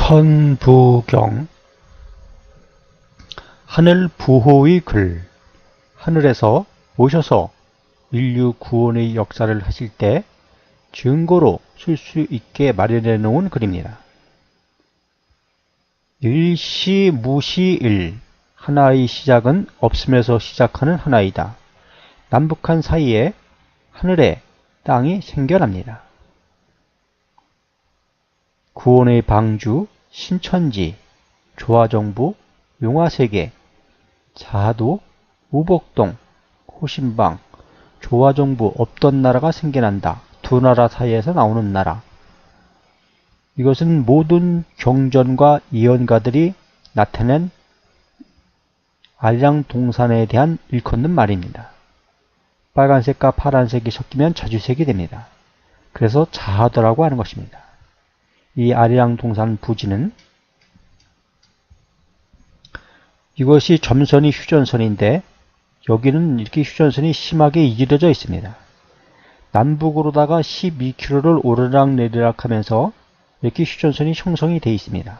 천부경. 하늘 부호의 글. 하늘에서 오셔서 인류 구원의 역사를 하실 때 증거로 쓸 수 있게 마련해 놓은 글입니다. 일시무시일. 하나의 시작은 없음에서 시작하는 하나이다. 남북한 사이에 하늘에 땅이 생겨납니다. 구원의 방주, 신천지, 조화정부, 용화세계, 자도, 우복동, 호신방, 조화정부 없던 나라가 생겨난다. 두 나라 사이에서 나오는 나라. 이것은 모든 경전과 예언가들이 나타낸 알량동산에 대한 일컫는 말입니다. 빨간색과 파란색이 섞이면 자주색이 됩니다. 그래서 자하도라고 하는 것입니다. 이 알량동산 부지는 이것이 점선이 휴전선인데 여기는 이렇게 휴전선이 심하게 이질러져 있습니다. 남북으로다가 12km를 오르락내리락 하면서 이렇게 휴전선이 형성이 되어 있습니다.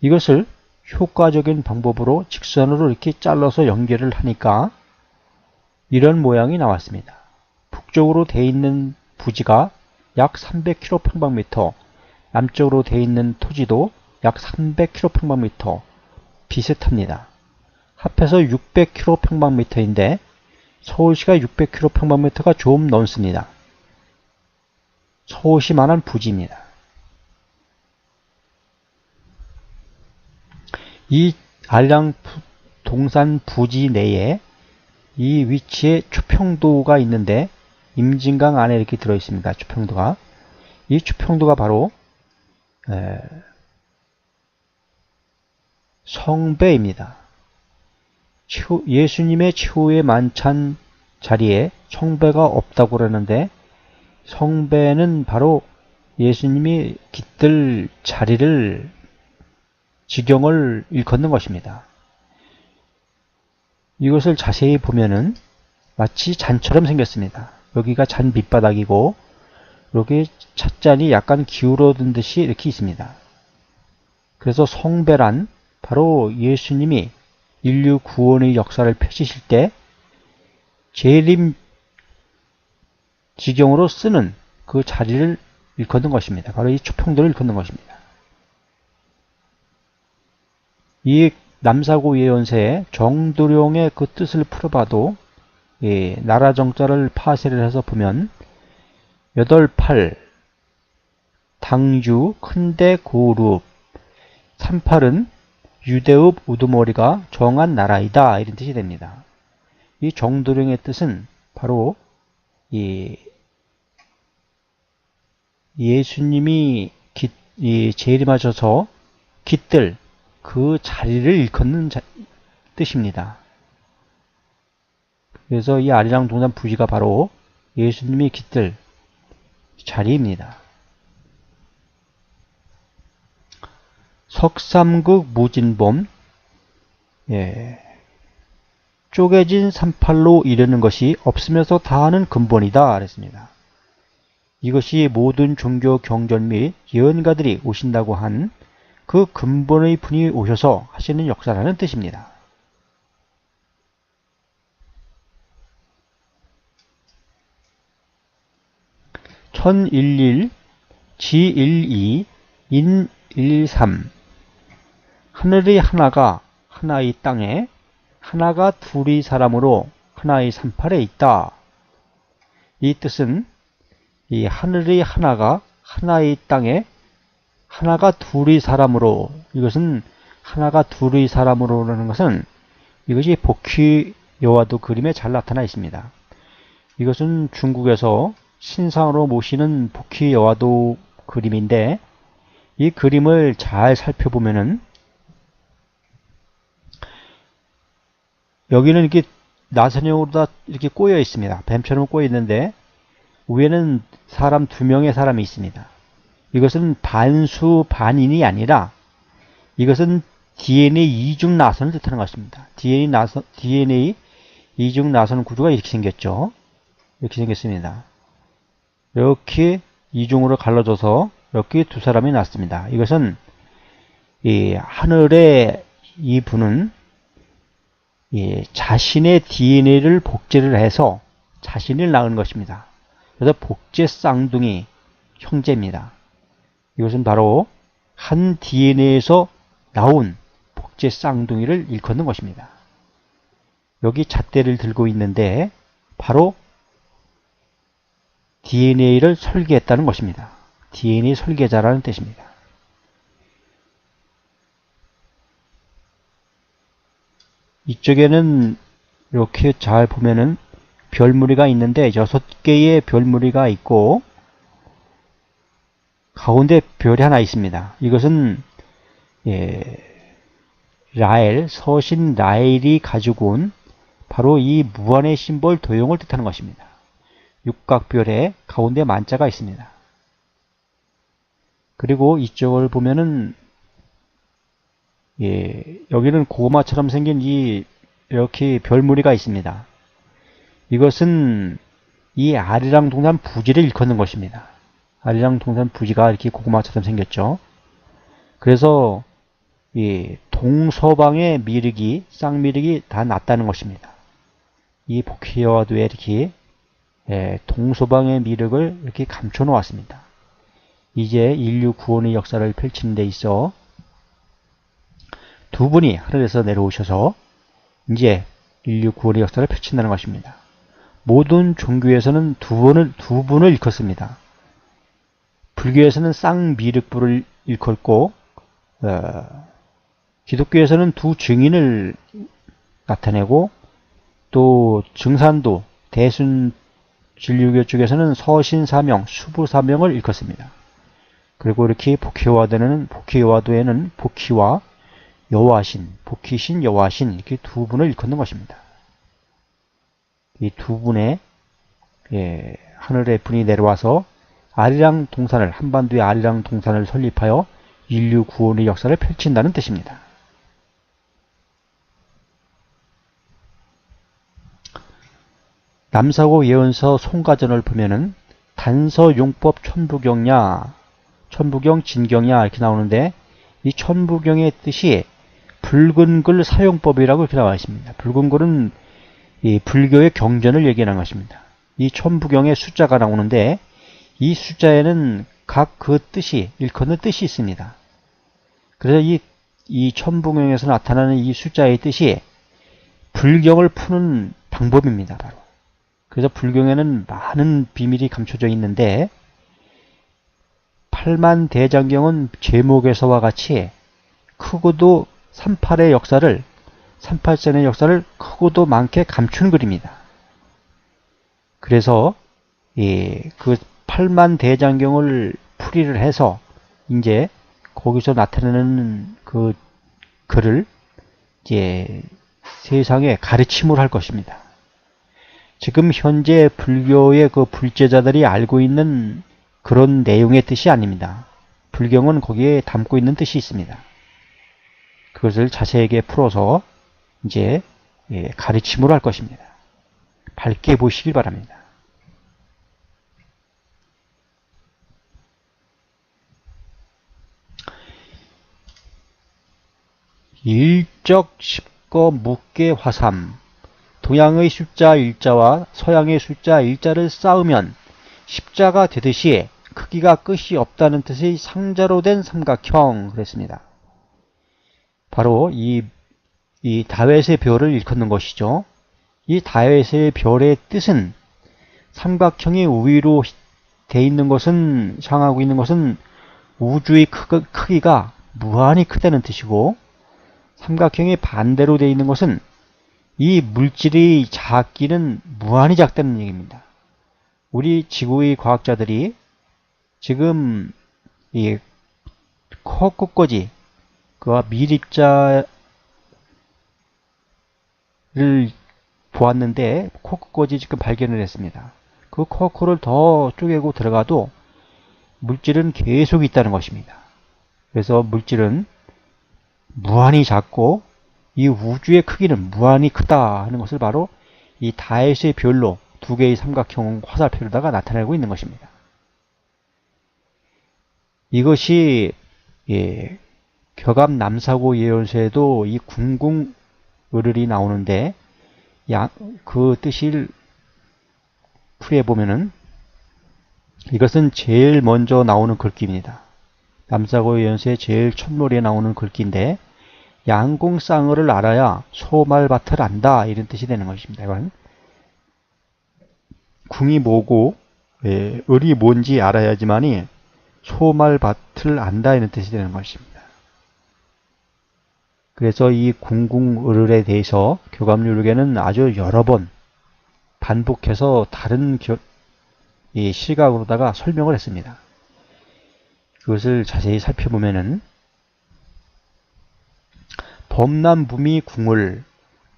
이것을 효과적인 방법으로 직선으로 이렇게 잘라서 연결을 하니까 이런 모양이 나왔습니다. 북쪽으로 되어 있는 부지가 약 300km/평방미터, 남쪽으로 되어 있는 토지도 약 300km/평방미터 비슷합니다. 합해서 600km/평방미터인데 서울시가 600km/평방미터가 좀 넘습니다. 서울시만한 부지입니다. 이 알량동산 부지 내에 이 위치에 추평도가 있는데 임진강 안에 이렇게 들어있습니다. 추평도가. 이 추평도가 바로 성배입니다. 예수님의 최후의 만찬 자리에 성배가 없다고 그러는데 성배는 바로 예수님이 깃들 자리를 지경을 일컫는 것입니다. 이것을 자세히 보면은 마치 잔처럼 생겼습니다. 여기가 잔 밑바닥이고 여기 찻잔이 약간 기울어든 듯이 이렇게 있습니다. 그래서 성배란 바로 예수님이 인류 구원의 역사를 펼치실 때 재림 지경으로 쓰는 그 자리를 일컫는 것입니다. 바로 이 추평도를 일컫는 것입니다. 이 남사고 예언서에 정도령의 그 뜻을 풀어봐도 나라 정자를 파쇄를 해서 보면 8팔, 당주, 큰대, 고룹, 38은 유대읍 우두머리가 정한 나라이다. 이런 뜻이 됩니다. 이 정도령의 뜻은 바로 예수님이 재림하셔서 깃들 그 자리를 일컫는 뜻입니다. 그래서 이 아리랑동산 부지가 바로 예수님이 깃들 자리입니다. 석삼극 무진범. 쪼개진 38로 이르는 것이 없으면서 다하는 근본이다. 그랬습니다. 이것이 모든 종교 경전 및 예언가들이 오신다고 한 그 근본의 분이 오셔서 하시는 역사라는 뜻입니다. 천일일, 지일이, 인일삼. 하늘의 하나가 하나의 땅에, 하나가 둘의 사람으로 하나의 38에 있다. 이 뜻은 이 하늘의 하나가 하나의 땅에 하나가 둘의 사람으로, 이것은 하나가 둘의 사람으로라는 것은 이것이 복희 여와도 그림에 잘 나타나 있습니다. 이것은 중국에서 신상으로 모시는 복희 여와도 그림인데 이 그림을 잘 살펴보면은 여기는 이렇게 나선형으로 다 이렇게 꼬여 있습니다. 뱀처럼 꼬여 있는데 위에는 사람 2명의 사람이 있습니다. 이것은 반수 반인이 아니라 이것은 DNA 이중 나선을 뜻하는 것입니다. DNA 이중 나선 구조가 이렇게 생겼죠. 이렇게 생겼습니다. 이렇게 이중으로 갈라져서 이렇게 두 사람이 났습니다. 이것은 이 하늘의 이 분은 자신의 DNA를 복제를 해서 자신을 낳은 것입니다. 그래서 복제 쌍둥이 형제입니다. 이것은 바로 한 DNA에서 나온 복제 쌍둥이를 일컫는 것입니다. 여기 잣대를 들고 있는데 바로 DNA를 설계했다는 것입니다. DNA 설계자라는 뜻입니다. 이쪽에는 이렇게 잘 보면은 별무리가 있는데 6개의 별무리가 있고 가운데 별이 하나 있습니다. 이것은 라엘, 서신 라엘이 가지고 온 바로 이 무한의 심볼 도형을 뜻하는 것입니다. 육각별의 가운데 만자가 있습니다. 그리고 이쪽을 보면은 여기는 고구마처럼 생긴 이렇게 별무리가 있습니다. 이것은 이 아리랑 동산 부지를 일컫는 것입니다. 아리랑 동산 부지가 이렇게 고구마처럼 생겼죠. 그래서 동서방의 미륵이 쌍미륵이 다 낮다는 것입니다. 이 복희여와도에 이렇게 동서방의 미륵을 이렇게 감춰 놓았습니다. 이제 인류 구원의 역사를 펼치는 데 있어 두 분이 하늘에서 내려오셔서 이제 인류 구원의 역사를 펼친다는 것입니다. 모든 종교에서는 두 분을 일컫습니다. 불교에서는 쌍미륵부를 일컫고 기독교에서는 두 증인을 나타내고 또 증산도 대순 진리교 쪽에서는 서신사명, 수부사명을 일컫습니다. 그리고 이렇게 복희여와도에는 복희와 여호와신, 복희신, 여호와신 이렇게 두 분을 일컫는 것입니다. 이 두 분의 하늘의 분이 내려와서 아리랑 동산을 한반도의 아리랑 동산을 설립하여 인류 구원의 역사를 펼친다는 뜻입니다. 남사고 예언서 송가전을 보면은 단서용법 천부경야, 천부경 진경야 이렇게 나오는데 이 천부경의 뜻이 붉은 글 사용법이라고 이렇게 나와 있습니다. 붉은 글은 이 불교의 경전을 얘기하는 것입니다. 이 천부경의 숫자가 나오는데 이 숫자에는 각 그 뜻이 일컫는 뜻이 있습니다. 그래서 이 천부경에서 나타나는 이 숫자의 뜻이 불경을 푸는 방법입니다. 바로. 그래서 불경에는 많은 비밀이 감춰져 있는데 8만대장경은 제목에서와 같이 크고도 38의 역사를 38선의 역사를 크고도 많게 감춘 글입니다. 그래서 그 8만대장경을 풀이를 해서 이제 거기서 나타나는 그 글을 이제 세상에 가르침을 할 것입니다. 지금 현재 불교의 그 불제자들이 알고 있는 그런 내용의 뜻이 아닙니다. 불경은 거기에 담고 있는 뜻이 있습니다. 그것을 자세하게 풀어서 이제 가르침으로 할 것입니다. 밝게 보시길 바랍니다. 일적 십거 묵계 화삼 동양의 숫자 일자와 서양의 숫자 일자를 쌓으면 십자가 되듯이 크기가 끝이 없다는 뜻의 상자로 된 삼각형 그랬습니다. 바로 이 다윗의 별을 일컫는 것이죠. 이 다윗의 별의 뜻은 삼각형이 우위로 돼 있는 것은 향하고 있는 것은 우주의 크기가 무한히 크다는 뜻이고 삼각형이 반대로 돼 있는 것은 이 물질의 작기는 무한히 작다는 얘기입니다. 우리 지구의 과학자들이 지금 이 코끝꽂이 그와 밀입자를 보았는데 코끝꽂이 지금 발견을 했습니다. 그 코를 더 쪼개고 들어가도 물질은 계속 있다는 것입니다. 그래서 물질은 무한히 작고 이 우주의 크기는 무한히 크다 하는 것을 바로 이 다윗의 별로 두 개의 삼각형 화살표로다가 나타내고 있는 것입니다. 이것이 격암 남사고 예언서에도 이 궁궁을을이 나오는데 그 뜻을 풀이해 보면은 이것은 제일 먼저 나오는 글귀입니다. 남사고 예언서의 제일 첫머리에 나오는 글귀인데 양궁쌍어를 알아야 소말밭을 안다 이런 뜻이 되는 것입니다. 이건 궁이 뭐고 을이 뭔지 알아야지만이 소말밭을 안다 이런 뜻이 되는 것입니다. 그래서 이 궁궁을을에 대해서 교감유력에는 아주 여러 번 반복해서 다른 이 시각으로다가 설명을 했습니다. 그것을 자세히 살펴보면은 범람무미 궁을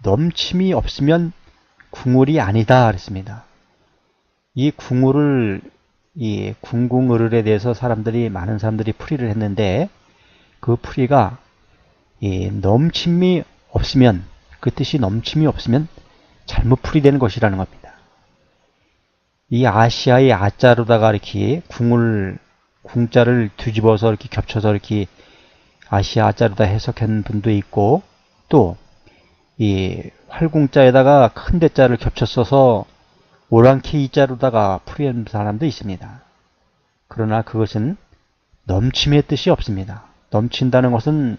넘침이 없으면 궁을이 아니다 그랬습니다. 이 궁을을 이 궁궁을을에 대해서 많은 사람들이 풀이를 했는데 그 풀이가 넘침이 없으면 그 뜻이 넘침이 없으면 잘못 풀이되는 것이라는 겁니다. 이 아시아의 아자로다가 이렇게 궁자를 뒤집어서 이렇게 겹쳐서 이렇게 아시아 아자로다 해석한 분도 있고 또 이 활궁자에다가 큰 대자를 겹쳐 써서 오랑캐 이자로다가 풀이한 사람도 있습니다. 그러나 그것은 넘침의 뜻이 없습니다. 넘친다는 것은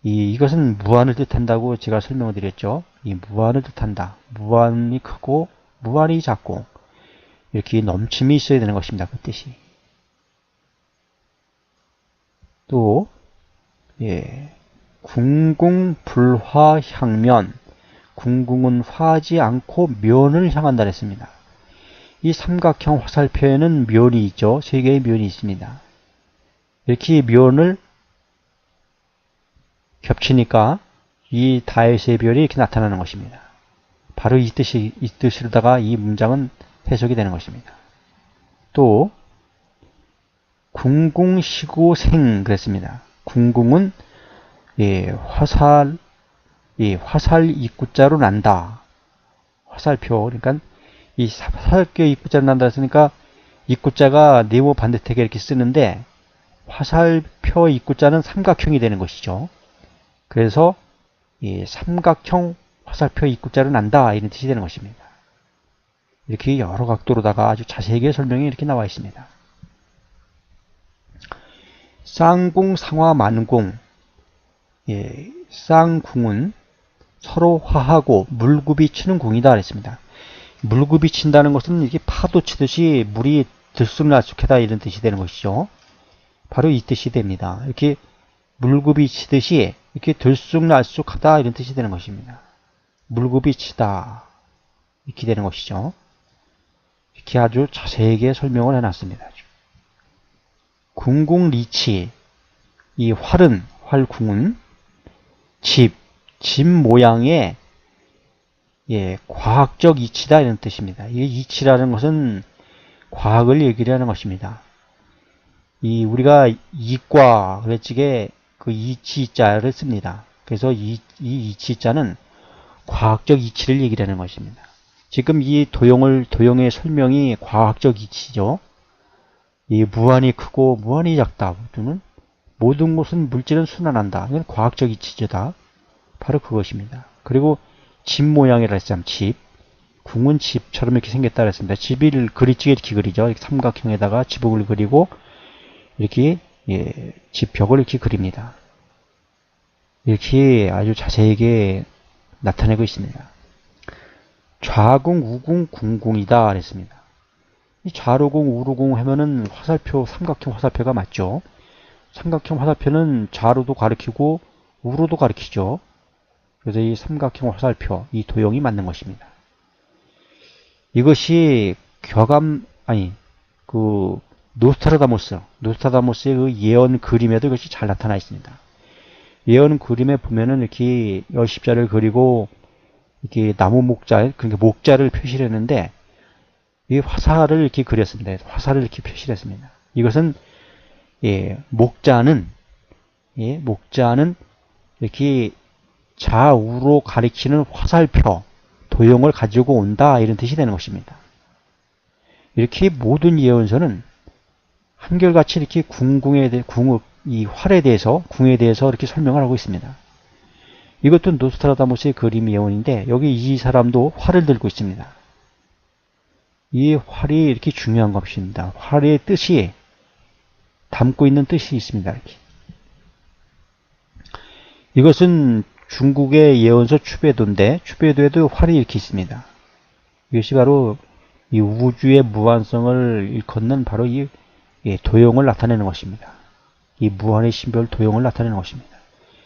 이것은 무한을 뜻한다고 제가 설명을 드렸죠. 이 무한을 뜻한다. 무한이 크고 무한이 작고 이렇게 넘침이 있어야 되는 것입니다. 그 뜻이. 또 궁궁불화향면 궁궁은 화하지 않고 면을 향한다 했습니다. 이 삼각형 화살표에는 면이 있죠. 3개의 면이 있습니다. 이렇게 면을 겹치니까 이 다에서의 별이 이렇게 나타나는 것입니다. 바로 이 뜻으로다가 이 문장은 해석이 되는 것입니다. 또 궁궁시고생 그랬습니다. 궁궁은 화살 입구자로 난다. 화살표 그러니까 이 화살표 입구자로 난다 했으니까 입구자가 네모 반듯하게 이렇게 쓰는데 화살표 입구자는 삼각형이 되는 것이죠. 그래서 이 삼각형 화살표 입구자로 난다 이런 뜻이 되는 것입니다. 이렇게 여러 각도로다가 아주 자세하게 설명이 이렇게 나와 있습니다. 쌍궁, 상화, 만궁. 쌍궁은 서로 화하고 물굽이 치는 궁이다 그랬습니다. 물굽이 친다는 것은 이게 파도 치듯이 물이 들쑥날쑥하다 이런 뜻이 되는 것이죠. 바로 이 뜻이 됩니다. 이렇게 물굽이 치듯이 이렇게 들쑥날쑥하다 이런 뜻이 되는 것입니다. 물굽이 치다 이렇게 되는 것이죠. 이렇게 아주 자세하게 설명을 해놨습니다. 궁궁리치 이 활궁은 집 모양의 과학적 이치다 이런 뜻입니다. 이 이치라는 것은 과학을 얘기를 하는 것입니다. 우리가 이과 그랬지게 그 이치자를 씁니다. 그래서 이 이치자는 과학적 이치를 얘기를 하는 것입니다. 지금 이 도용의 설명이 과학적 이치죠. 이 무한이 크고 무한이 작다. 모든 것은 물질은 순환한다. 이건 과학적 이치죠다. 바로 그것입니다. 그리고 집 모양이라 했잖아요. 집. 궁은 집처럼 이렇게 생겼다 그랬습니다. 집을 그리찌게 이렇게 그리죠. 이렇게 삼각형에다가 지붕을 그리고 이렇게 집벽을 이렇게 그립니다. 이렇게 아주 자세하게 나타내고 있습니다. 좌궁, 우궁, 궁궁이다 그랬습니다. 이 좌로궁, 우로궁 하면은 화살표, 삼각형 화살표가 맞죠. 삼각형 화살표는 좌로도 가리키고 우로도 가리키죠. 그래서 이 삼각형 화살표, 이 도형이 맞는 것입니다. 이것이 노스트라다무스의 그 예언 그림에도 이것이 잘 나타나 있습니다. 예언 그림에 보면은 이렇게 열십자를 그리고 이렇게 나무 목자, 그러니까 목자를 표시를 했는데 이 화살을 이렇게 그렸습니다. 화살을 이렇게 표시를 했습니다. 이것은 목자는 이렇게 좌우로 가리키는 화살표, 도형을 가지고 온다 이런 뜻이 되는 것입니다. 이렇게 모든 예언서는 한결같이 이렇게 이 활에 대해서, 궁에 대해서 이렇게 설명을 하고 있습니다. 이것도 노스트라다무스의 그림 예언인데 여기 이 사람도 활을 들고 있습니다. 이 활이 이렇게 중요한 것입니다. 활의 뜻이 담고 있는 뜻이 있습니다. 이렇게. 이것은 중국의 예언서 추배도인데 추배도에도 활이 이렇게 있습니다. 이것이 바로 이 우주의 무한성을 일컫는 바로 이 도형을 나타내는 것입니다. 이 무한의 신별 도형을 나타내는 것입니다.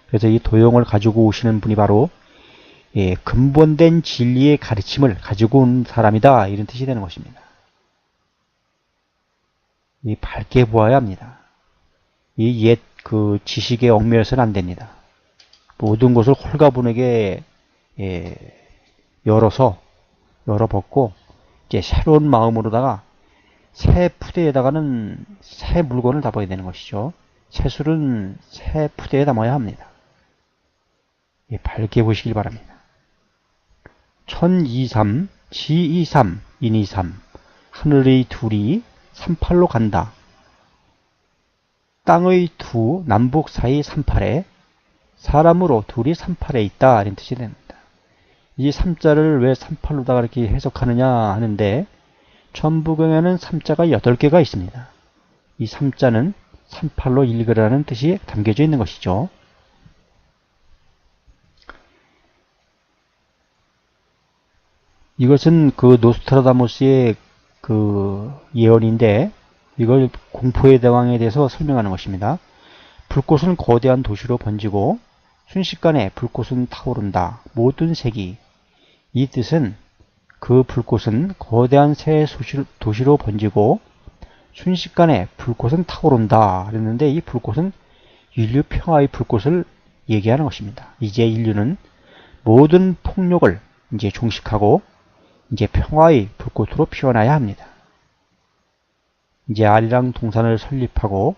그래서 이 도형을 가지고 오시는 분이 바로 근본된 진리의 가르침을 가지고 온 사람이다, 이런 뜻이 되는 것입니다. 이 밝게 보아야 합니다. 이 옛 그 지식에 얽매여서는 안 됩니다. 모든 것을 홀가분하게 열어벗고 이제 새로운 마음으로다가 새 푸대에다가는 새 물건을 담아야 되는 것이죠. 새술은 새 푸대에 담아야 합니다. 밝게 보시길 바랍니다. 천이삼, 지이삼, 인이삼, 하늘의 둘이 38로 간다. 땅의 두 남북 사이 38에 사람으로 둘이 38에 있다, 이런 뜻이 됩니다. 이 3자를 왜 38로다가 이렇게 해석하느냐 하는데 천부경에는 3자가 8개가 있습니다. 이 3자는 38로 읽으라는 뜻이 담겨져 있는 것이죠. 이것은 그 노스트라다무스의 그 예언인데 이걸 공포의 대왕에 대해서 설명하는 것입니다. 불꽃은 거대한 도시로 번지고 순식간에 불꽃은 타오른다. 모든 색이. 이 뜻은 그 불꽃은 거대한 새 도시로 번지고 순식간에 불꽃은 타오른다 그랬는데 이 불꽃은 인류 평화의 불꽃을 얘기하는 것입니다. 이제 인류는 모든 폭력을 이제 종식하고 이제 평화의 불꽃으로 피어나야 합니다. 이제 아리랑 동산을 설립하고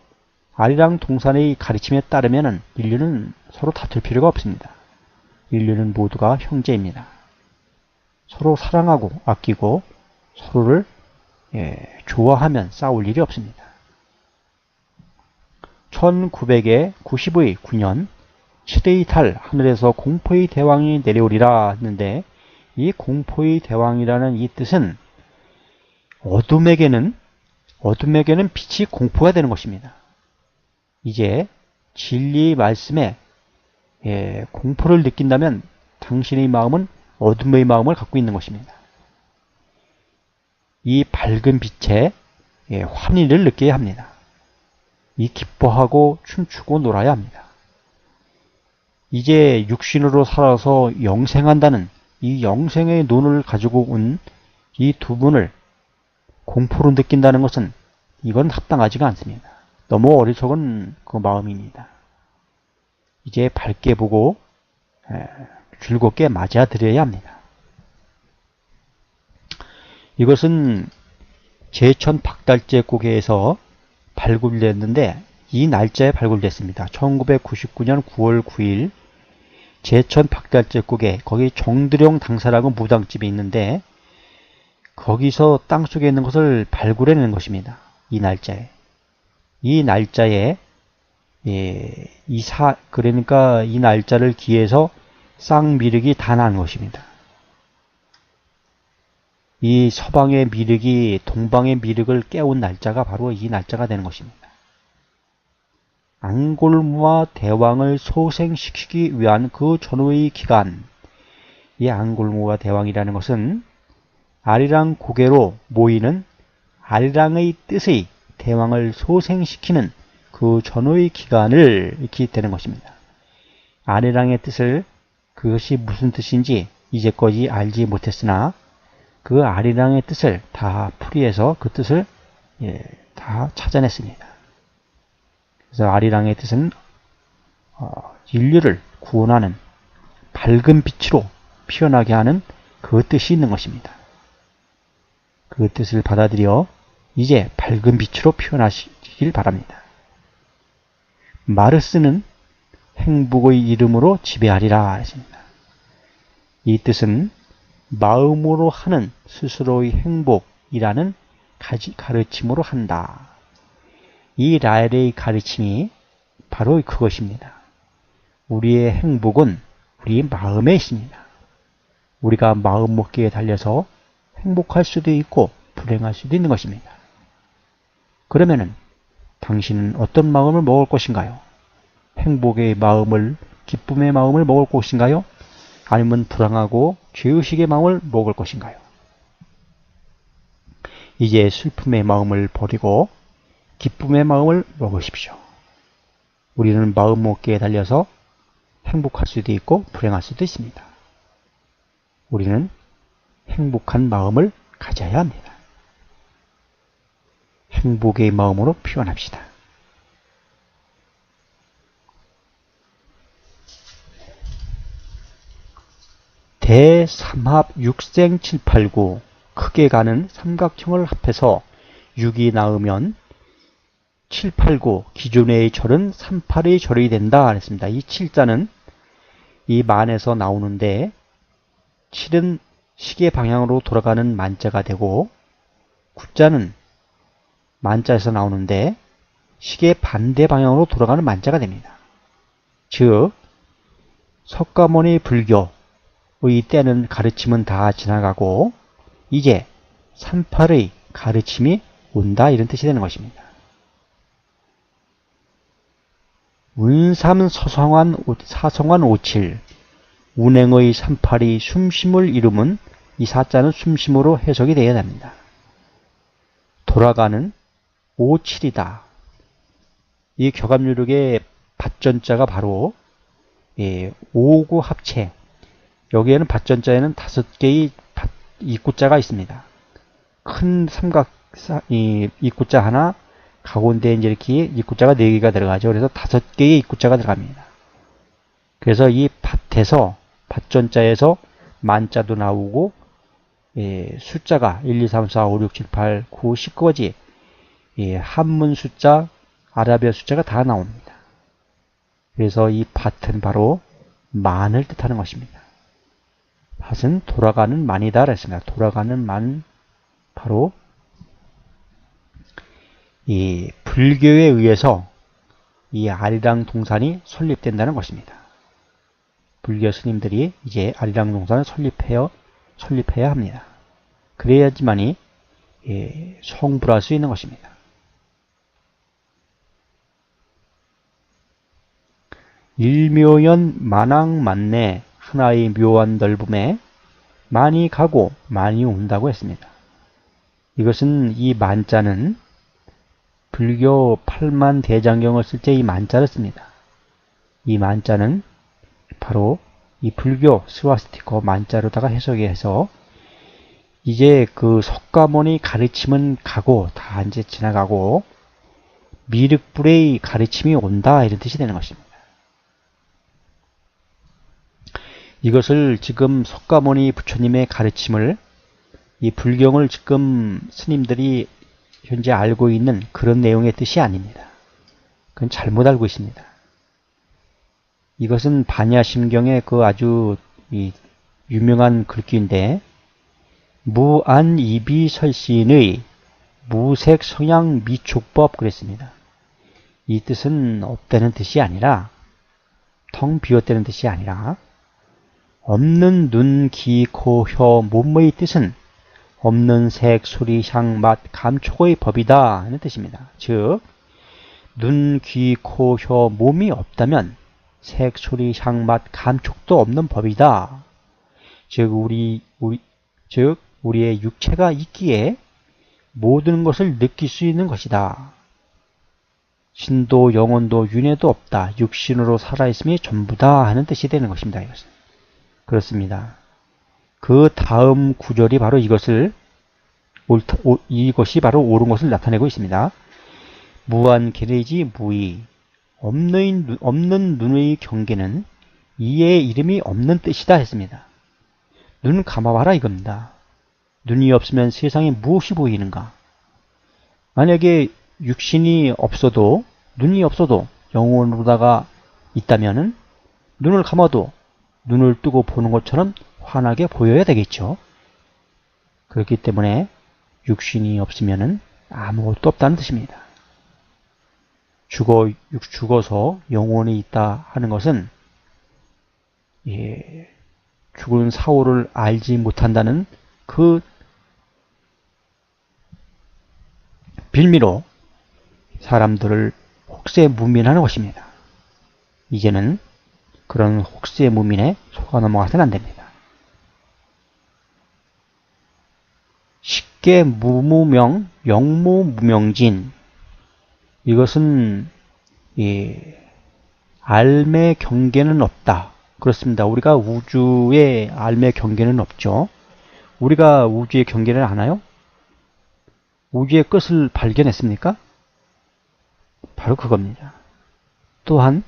아리랑 동산의 가르침에 따르면 인류는 서로 다툴 필요가 없습니다. 인류는 모두가 형제입니다. 서로 사랑하고 아끼고 서로를 좋아하면 싸울 일이 없습니다. 1990의 7의 달 하늘에서 공포의 대왕이 내려오리라 했는데 이 공포의 대왕이라는 이 뜻은 어둠에게는 빛이 공포가 되는 것입니다. 이제 진리의 말씀에 공포를 느낀다면 당신의 마음은 어둠의 마음을 갖고 있는 것입니다. 이 밝은 빛에 환희를 느껴야 합니다. 이 기뻐하고 춤추고 놀아야 합니다. 이제 육신으로 살아서 영생한다는 이 영생의 논을 가지고 온 이 두 분을 공포로 느낀다는 것은 이건 합당하지가 않습니다. 너무 어리석은 그 마음입니다. 이제 밝게 보고 즐겁게 맞아들여야 합니다. 이것은 제천박달재 고개에서 발굴됐는데 이 날짜에 발굴됐습니다. 1999년 9월 9일 제천박달재 고개, 거기 정드령 당사라고 무당집이 있는데 거기서 땅속에 있는 것을 발굴해낸 것입니다. 이 날짜에. 이 날짜에 그러니까 이 날짜를 기해서 쌍미륵이 다 난 것입니다. 이 서방의 미륵이 동방의 미륵을 깨운 날짜가 바로 이 날짜가 되는 것입니다. 앙골무와 대왕을 소생시키기 위한 그 전후의 기간, 이 앙골무와 대왕이라는 것은 아리랑 고개로 모이는 아리랑의 뜻의 대왕을 소생시키는 그 전후의 기간을 이렇게 되는 것입니다. 아리랑의 뜻을 그것이 무슨 뜻인지 이제까지 알지 못했으나 그 아리랑의 뜻을 다 풀이해서 그 뜻을 다 찾아냈습니다. 그래서 아리랑의 뜻은 인류를 구원하는 밝은 빛으로 피어나게 하는 그 뜻이 있는 것입니다. 그 뜻을 받아들여 이제 밝은 빛으로 피어나시길 바랍니다. 마르스는 행복의 이름으로 지배하리라 했습니다. 이 뜻은 마음으로 하는 스스로의 행복이라는 가르침으로 한다. 이 라엘의 가르침이 바로 그것입니다. 우리의 행복은 우리 마음에 있습니다. 우리가 마음 먹기에 달려서 행복할 수도 있고 불행할 수도 있는 것입니다. 그러면은 당신은 어떤 마음을 먹을 것인가요? 행복의 마음을, 기쁨의 마음을 먹을 것인가요? 아니면 불안하고 죄의식의 마음을 먹을 것인가요? 이제 슬픔의 마음을 버리고 기쁨의 마음을 먹으십시오. 우리는 마음 먹기에 달려서 행복할 수도 있고 불행할 수도 있습니다. 우리는 행복한 마음을 가져야 합니다. 행복의 마음으로 표현합시다. 대삼합 6생 7, 8, 9 크게 가는 삼각형을 합해서 6이 나오면 7, 8, 9 기존의 절은 3, 8의 절이 된다 그랬습니다. 이 7자는 이 만에서 나오는데 7은 시계 방향으로 돌아가는 만자가 되고 9자는 만자에서 나오는데 시계 반대 방향으로 돌아가는 만자가 됩니다. 즉 석가모니 불교의 때는 가르침은 다 지나가고 이제 38의 가르침이 온다 이런 뜻이 되는 것입니다. 운삼 사성환 57 운행의 38이 숨심을 이루면 이 사자는 숨심으로 해석이 되어야 됩니다. 돌아가는 57이다. 이 격압유력의 밭전자가 바로 5구 합체. 여기에는 밭전자에는 5개의 입구자가 있습니다. 큰 삼각 입구자 하나, 가운데 이제 이렇게 입구자가 4개가 들어가죠. 그래서 5개의 입구자가 들어갑니다. 그래서 이 밭에서 밭전자에서 만자도 나오고 숫자가 1, 2, 3, 4, 5, 6, 7, 8, 9, 10까지 한문 숫자, 아라비아 숫자가 다 나옵니다. 그래서 이 밭은 바로 만을 뜻하는 것입니다. 밭은 돌아가는 만이다 그랬습니다. 돌아가는 만, 바로 이 불교에 의해서 이 아리랑 동산이 설립된다는 것입니다. 불교 스님들이 이제 아리랑 동산을 설립해야 합니다. 그래야지만이 성불할 수 있는 것입니다. 일묘연 만왕만내 하나의 묘한 넓음에 많이 가고 많이 온다고 했습니다. 이것은 이 만자는 불교 8만 대장경을 쓸 때 이 만자를 씁니다. 이 만자는 바로 이 불교 스와스티커 만자로다가 해석해서 이제 그 석가모니 가르침은 가고 다 이제 지나가고 미륵불의 가르침이 온다 이런 뜻이 되는 것입니다. 이것을 지금 석가모니 부처님의 가르침을 이 불경을 지금 스님들이 현재 알고 있는 그런 내용의 뜻이 아닙니다. 그건 잘못 알고 있습니다. 이것은 반야심경의 그 아주 유명한 글귀인데 무안이비설시인의 무색 성향 미촉법 그랬습니다. 이 뜻은 없다는 뜻이 아니라 텅 비었다는 뜻이 아니라 없는 눈, 귀, 코, 혀, 몸의 뜻은 없는 색, 소리, 향, 맛, 감촉의 법이다 하는 뜻입니다. 즉 눈, 귀, 코, 혀, 몸이 없다면 색, 소리, 향, 맛, 감촉도 없는 법이다. 즉 우리의 육체가 있기에 모든 것을 느낄 수 있는 것이다. 신도, 영혼도, 윤회도 없다. 육신으로 살아있음이 전부다 하는 뜻이 되는 것입니다. 이것은. 그렇습니다. 그 다음 구절이 바로 이것이 바로 옳은 것을 나타내고 있습니다. 무한 계례지 무의 없는 눈의 경계는 이의 이름이 없는 뜻이다 했습니다. 눈 감아봐라 이겁니다. 눈이 없으면 세상에 무엇이 보이는가? 만약에 육신이 없어도 눈이 없어도 영혼으로다가 있다면은 눈을 감아도 눈을 뜨고 보는 것처럼 환하게 보여야 되겠죠. 그렇기 때문에 육신이 없으면은 아무것도 없다는 뜻입니다. 죽어서 영혼이 있다 하는 것은 죽은 사후를 알지 못한다는 그 빌미로 사람들을 혹세무민하는 것입니다. 이제는 그런 혹세무민에 속아 넘어가서는 안 됩니다. 쉽게 무무명, 영무무명진. 이것은 알매 경계는 없다. 그렇습니다. 우리가 우주에 알매 경계는 없죠. 우리가 우주의 경계를 아나요? 우주의 끝을 발견했습니까? 바로 그겁니다. 또한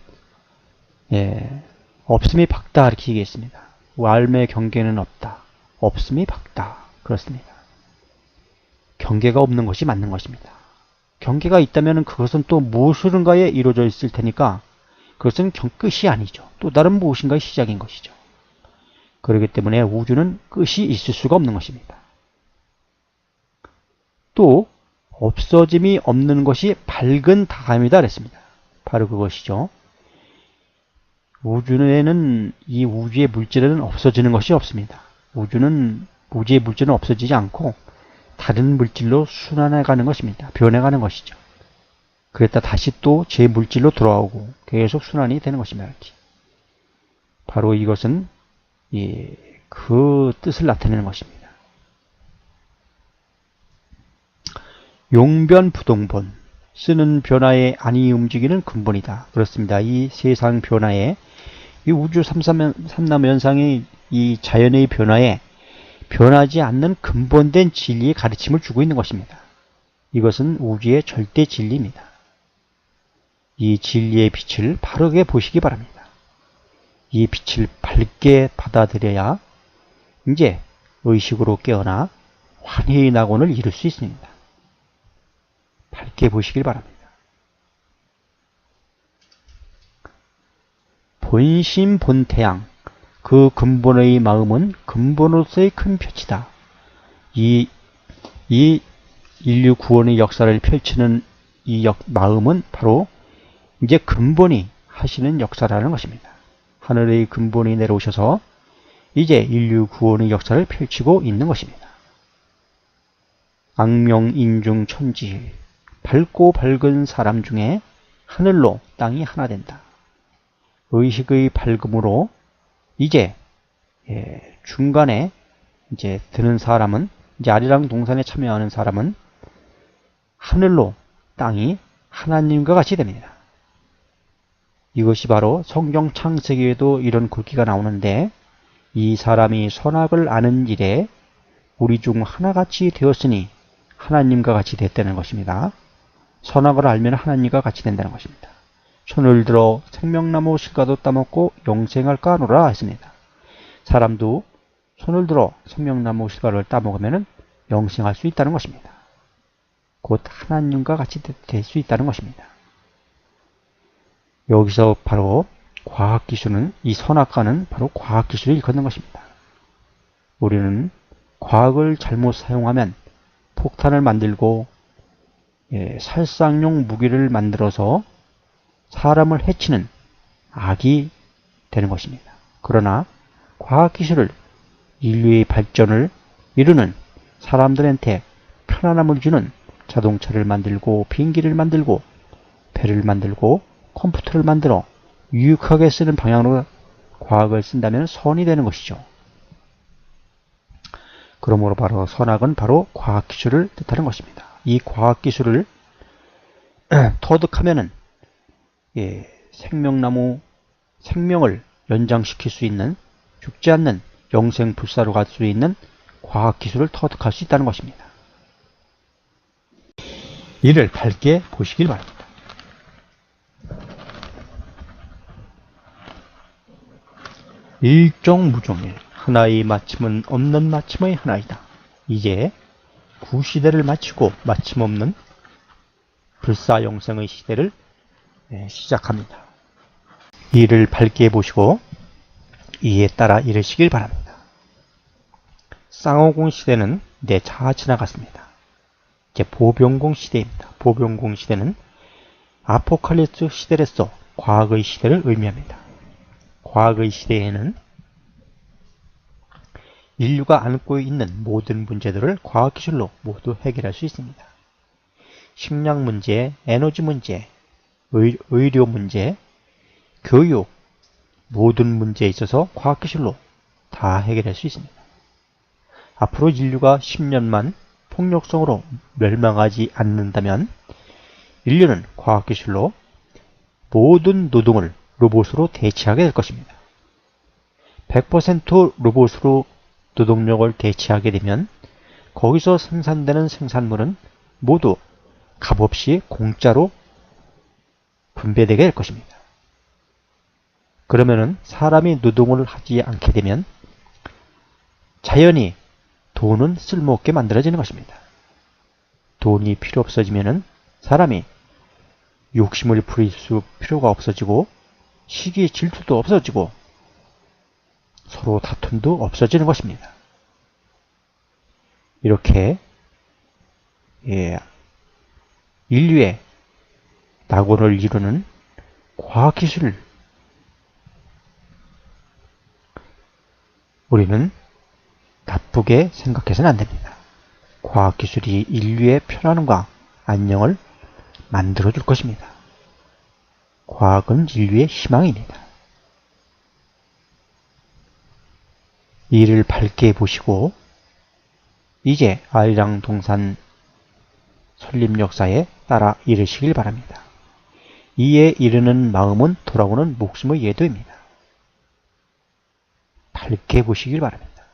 없음이 밝다 이렇게 얘기했습니다. 알매 경계는 없다. 없음이 밝다. 그렇습니다. 경계가 없는 것이 맞는 것입니다. 경계가 있다면 그것은 또 무엇인가에 이루어져 있을 테니까 그것은 끝이 아니죠. 또 다른 무엇인가의 시작인 것이죠. 그렇기 때문에 우주는 끝이 있을 수가 없는 것입니다. 또 없어짐이 없는 것이 밝은 다감이다 그랬습니다. 바로 그것이죠. 우주에는 이 우주의 물질은 없어지는 것이 없습니다. 우주의 물질은 없어지지 않고 다른 물질로 순환해가는 것입니다. 변해가는 것이죠. 그랬다 다시 또 제 물질로 돌아오고 계속 순환이 되는 것입니다. 바로 이것은 그 뜻을 나타내는 것입니다. 용변부동본, 쓰는 변화에 안이 움직이는 근본이다. 그렇습니다. 이 세상 변화에, 이 우주 삼남현상의 이 자연의 변화에 변하지 않는 근본된 진리의 가르침을 주고 있는 것입니다. 이것은 우주의 절대 진리입니다. 이 진리의 빛을 바르게 보시기 바랍니다. 이 빛을 밝게 받아들여야 이제 의식으로 깨어나 환희의 낙원을 이룰 수 있습니다. 밝게 보시길 바랍니다. 본심 본태양, 그 근본의 마음은 근본으로서의 큰 빛이다. 이 인류 구원의 역사를 펼치는 이 마음은 바로 이제 근본이 하시는 역사라는 것입니다. 하늘의 근본이 내려오셔서 이제 인류 구원의 역사를 펼치고 있는 것입니다. 악명인중 천지, 밝고 밝은 사람 중에 하늘로 땅이 하나 된다. 의식의 밝음으로 이제 중간에 이제 드는 사람은, 이제 아리랑 동산에 참여하는 사람은 하늘로 땅이 하나님과 같이 됩니다. 이것이 바로 성경 창세기에도 이런 글귀가 나오는데, 이 사람이 선악을 아는 일에 우리 중 하나같이 되었으니 하나님과 같이 됐다는 것입니다. 선악을 알면 하나님과 같이 된다는 것입니다. 손을 들어 생명나무 실과도 따먹고 영생할까 하노라 했습니다. 사람도 손을 들어 생명나무 실과를 따먹으면 영생할 수 있다는 것입니다. 곧 하나님과 같이 될 수 있다는 것입니다. 여기서 바로 과학기술은, 이 선악과는 바로 과학기술을 일컫는 것입니다. 우리는 과학을 잘못 사용하면 폭탄을 만들고 살상용 무기를 만들어서 사람을 해치는 악이 되는 것입니다. 그러나 과학기술을, 인류의 발전을 이루는, 사람들한테 편안함을 주는 자동차를 만들고 비행기를 만들고 배를 만들고 컴퓨터를 만들어 유익하게 쓰는 방향으로 과학을 쓴다면 선이 되는 것이죠. 그러므로 바로 선악은 바로 과학기술을 뜻하는 것입니다. 이 과학기술을 터득하면은 생명을 연장시킬 수 있는, 죽지 않는 영생불사로 갈 수 있는 과학기술을 터득할 수 있다는 것입니다. 이를 밝게 보시길 바랍니다. 일종무종일, 하나의 마침은 없는 마침의 하나이다. 이제 구시대를 마치고 마침 없는 불사영생의 시대를 시작합니다. 이를 밝게 보시고 이에 따라 이르시길 바랍니다. 쌍호공 시대는 차 지나갔습니다. 이제 보병공 시대입니다. 보병공 시대는 아포칼립스 시대로서 과학의 시대를 의미합니다. 과학의 시대에는 인류가 안고 있는 모든 문제들을 과학기술로 모두 해결할 수 있습니다. 식량 문제, 에너지 문제, 의료 문제, 교육, 모든 문제에 있어서 과학기술로 다 해결할 수 있습니다. 앞으로 인류가 10년만 폭력성으로 멸망하지 않는다면 인류는 과학기술로 모든 노동을 로봇으로 대체하게 될 것입니다. 100% 로봇으로 노동력을 대체하게 되면 거기서 생산되는 생산물은 모두 값없이 공짜로 분배되게 될 것입니다. 그러면은 사람이 노동을 하지 않게 되면 자연히 돈은 쓸모없게 만들어지는 것입니다. 돈이 필요 없어지면은 사람이 욕심을 부릴 필요가 없어지고 시기 질투도 없어지고 서로 다툼도 없어지는 것입니다. 이렇게 인류의 낙원을 이루는 과학기술을 우리는 나쁘게 생각해서는 안됩니다. 과학기술이 인류의 편안함과 안녕을 만들어줄 것입니다. 과학은 인류의 희망입니다. 이를 밝게 보시고 이제 아리랑 동산 설립 역사에 따라 이르시길 바랍니다. 이에 이르는 마음은 돌아오는 목숨의 예도입니다. 밝게 보시길 바랍니다.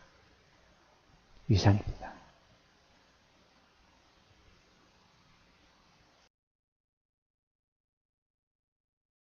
이상입니다.